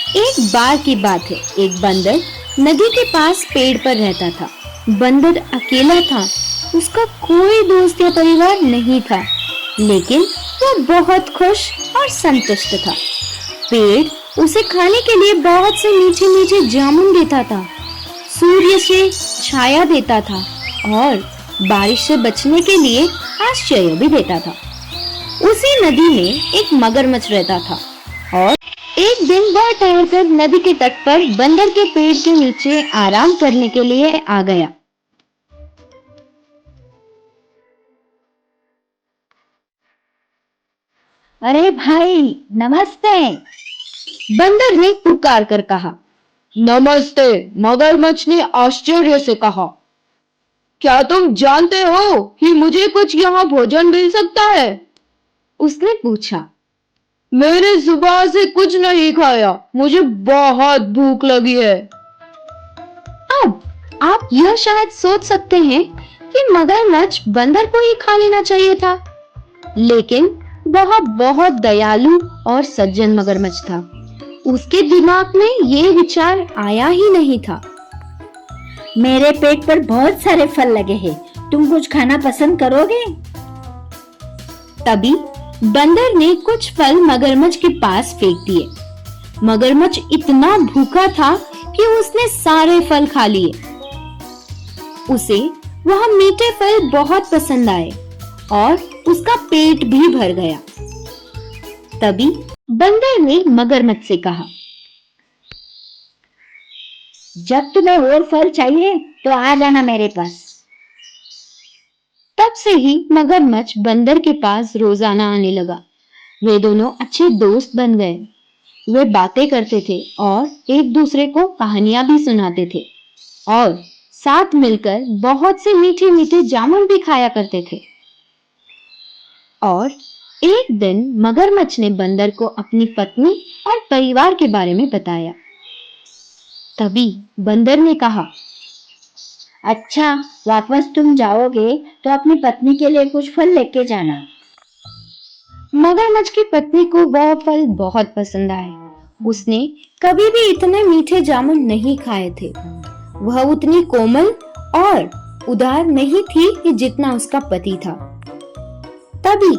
एक बार की बात है, एक बंदर नदी के पास पेड़ पर रहता था। बंदर अकेला था, उसका कोई दोस्त या परिवार नहीं था, लेकिन वह बहुत खुश और संतुष्ट था। पेड़ उसे खाने के लिए बहुत से मीठे मीठे जामुन देता था, सूर्य से छाया देता था और बारिश से बचने के लिए आश्रय भी देता था। उसी नदी में एक मगरमच्छ रहता था और एक दिन वह टहलकर नदी के तट पर बंदर के पेड़ के नीचे आराम करने के लिए आ गया। अरे भाई, नमस्ते। बंदर ने पुकार कर कहा। नमस्ते, मगरमच्छ ने आश्चर्य से कहा। क्या तुम जानते हो कि मुझे कुछ यहाँ भोजन मिल सकता है? उसने पूछा। मैंने सुबह से कुछ नहीं खाया, मुझे बहुत भूख लगी है। अब आप यह शायद सोच सकते हैं कि मगरमच्छ बंदर को ही खा लेना चाहिए था, लेकिन वह बहुत दयालु और सज्जन मगरमच्छ था। उसके दिमाग में ये विचार आया ही नहीं था। मेरे पेट पर बहुत सारे फल लगे हैं, तुम कुछ खाना पसंद करोगे? तभी बंदर ने कुछ फल मगरमच्छ के पास फेंक दिए। मगरमच्छ इतना भूखा था कि उसने सारे फल खा लिए। उसे वह मीठे फल बहुत पसंद आए और उसका पेट भी भर गया। तभी बंदर ने मगरमच्छ से कहा, जब तुम्हें और फल चाहिए तो आ जाना मेरे पास। तब से ही मगरमच्छ बंदर के पास रोजाना आने लगा। वे दोनों अच्छे दोस्त बन गए। वे बातें करते थे और एक दूसरे को कहानियां भी सुनाते थे और साथ मिलकर बहुत से मीठे मीठे जामुन भी खाया करते थे। और एक दिन मगरमच्छ ने बंदर को अपनी पत्नी और परिवार के बारे में बताया। तभी बंदर ने कहा, अच्छा, वापस तुम जाओगे तो अपनी पत्नी के लिए कुछ फल लेके जाना। मगरमच्छ की पत्नी को वह फल बहुत पसंद आए। उसने कभी भी इतने मीठे जामुन नहीं खाए थे। वह उतनी कोमल और उदार नहीं थी कि जितना उसका पति था। तभी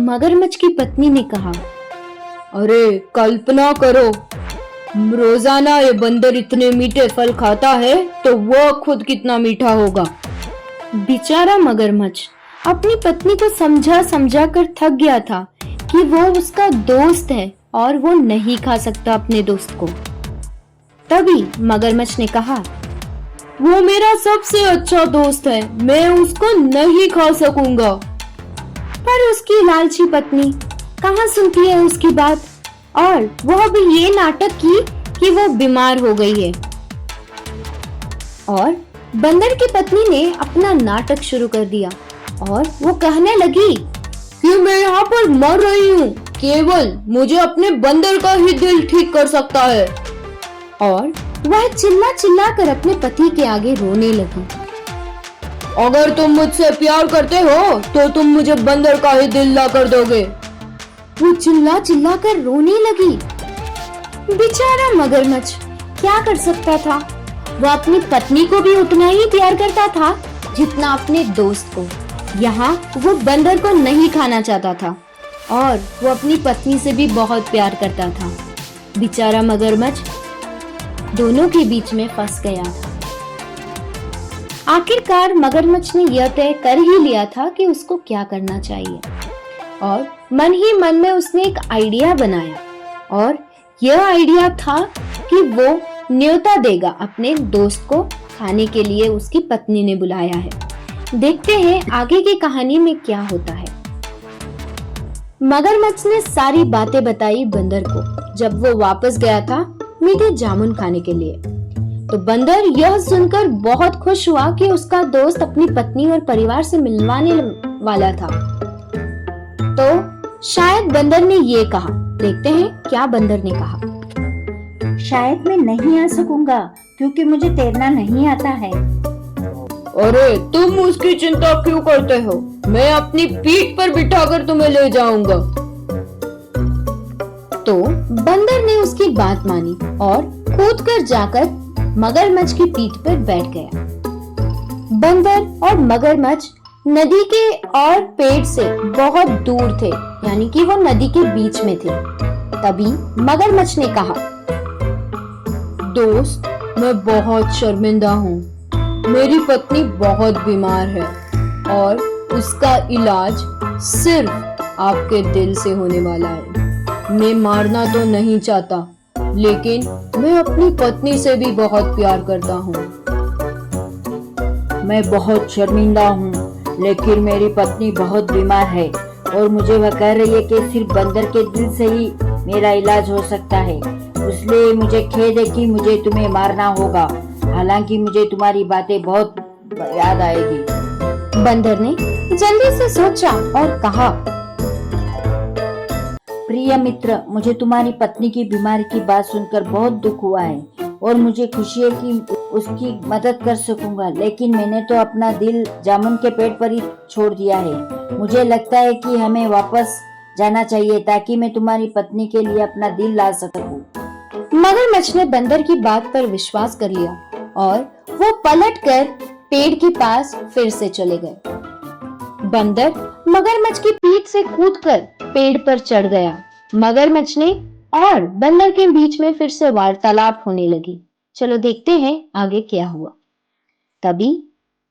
मगरमच्छ की पत्नी ने कहा, अरे कल्पना करो, रोजाना ये बंदर इतने मीठे फल खाता है तो वह खुद कितना मीठा होगा। बेचारा मगरमच्छ अपनी पत्नी को समझा समझा कर थक गया था कि वो उसका दोस्त है और वो नहीं खा सकता अपने दोस्त को। तभी मगरमच्छ ने कहा, वो मेरा सबसे अच्छा दोस्त है, मैं उसको नहीं खा सकूंगा। पर उसकी लालची पत्नी कहाँ सुनती है उसकी बात, और वह भी ये नाटक की कि वो बीमार हो गई है। और बंदर की पत्नी ने अपना नाटक शुरू कर दिया और वो कहने लगी कि मैं यहाँ पर मर रही हूँ, केवल मुझे अपने बंदर का ही दिल ठीक कर सकता है। और वह चिल्ला चिल्ला कर अपने पति के आगे रोने लगी। अगर तुम मुझसे प्यार करते हो तो तुम मुझे बंदर का ही दिल ला कर दोगे। वो चिल्ला चिल्ला कर रोने लगी। बेचारा मगरमच्छ क्या कर सकता था? वह अपनी पत्नी को भी उतना ही प्यार करता था जितना अपने दोस्त को। यहाँ वो बंदर को नहीं खाना चाहता था और वो अपनी पत्नी से भी बहुत प्यार करता था। बेचारा मगरमच्छ दोनों के बीच में फंस गया था। आखिरकार मगरमच्छ ने यह तय कर ही लिया था कि उसको क्या करना चाहिए और मन ही मन में उसने एक आइडिया बनाया। और यह आइडिया था कि वो न्योता देगा अपने दोस्त को खाने के लिए। उसकी पत्नी ने बुलाया है। देखते हैं आगे की कहानी में क्या होता है। मगरमच्छ ने सारी बातें बताई बंदर को जब वो वापस गया था मीठे जामुन खाने के लिए। तो बंदर यह सुनकर बहुत खुश हुआ कि उसका दोस्त अपनी पत्नी और परिवार से मिलवाने वाला था। तो शायद बंदर ने ये कहा। देखते हैं क्या बंदर ने कहा। शायद मैं नहीं आ सकूंगा क्योंकि मुझे तैरना नहीं आता है। अरे तुम उसकी चिंता क्यों करते हो? मैं अपनी पीठ पर बिठाकर तुम्हें ले जाऊंगा। तो बंदर ने उसकी बात मानी और कूदकर जाकर मगरमच्छ की पीठ पर बैठ गया। बंदर और मगरमच्छ नदी के और पेड़ से बहुत दूर थे, यानी कि वो नदी के बीच में थे। तभी मगरमच्छ ने कहा, दोस्त, मैं बहुत शर्मिंदा हूँ। मेरी पत्नी बहुत बीमार है और उसका इलाज सिर्फ आपके दिल से होने वाला है। मैं मारना तो नहीं चाहता, लेकिन मैं अपनी पत्नी से भी बहुत प्यार करता हूँ। मैं बहुत शर्मिंदा हूँ, लेकिन मेरी पत्नी बहुत बीमार है और मुझे वह कह रही है कि सिर्फ बंदर के दिल से ही मेरा इलाज हो सकता है। इसलिए मुझे खेद है कि मुझे तुम्हें मारना होगा, हालांकि मुझे तुम्हारी बातें बहुत याद आएगी। बंदर ने जल्दी से सोचा और कहा, प्रिय मित्र, मुझे तुम्हारी पत्नी की बीमारी की बात सुनकर बहुत दुख हुआ है और मुझे खुशी है कि उसकी मदद कर सकूंगा, लेकिन मैंने तो अपना दिल जामुन के पेड़ पर ही छोड़ दिया है। मुझे लगता है कि हमें वापस जाना चाहिए ताकि मैं तुम्हारी पत्नी के लिए अपना दिल ला सकूं। मगरमच्छ ने बंदर की बात पर विश्वास कर लिया और वो पलटकर पेड़ के पास फिर से चले गए। बंदर मगरमच्छ की पीठ से कूदकर पेड़ पर चढ़ गया। मगरमच्छ ने और बंदर के बीच में फिर से वार्तालाप होने लगी। चलो देखते हैं आगे क्या हुआ। तभी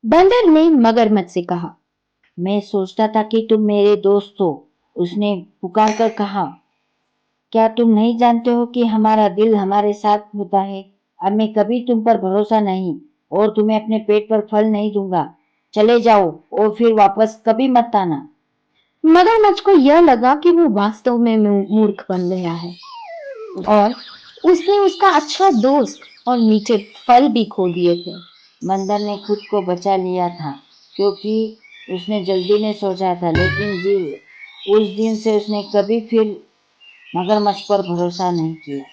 बंदर ने मगरमच्छ से कहा, मैं सोचता था कि तुम मेरे दोस्त हो। उसने पुकार कर कहा, क्या तुम नहीं जानते हो कि हमारा दिल हमारे साथ होता है। अब मैं कभी तुम पर भरोसा नहीं और तुम्हें अपने पेट पर फल नहीं दूंगा। चले जाओ और फिर वापस कभी मत आना। मगरमच्छ को यह लगा कि वो वास्तव में मूर्ख बन गया है और उसने उसका अच्छा दोस्त और मीठे फल भी खो दिए थे। बंदर ने खुद को बचा लिया था क्योंकि उसने जल्दी में सोचा था, लेकिन उस दिन से उसने कभी फिर मगरमच्छ पर भरोसा नहीं किया।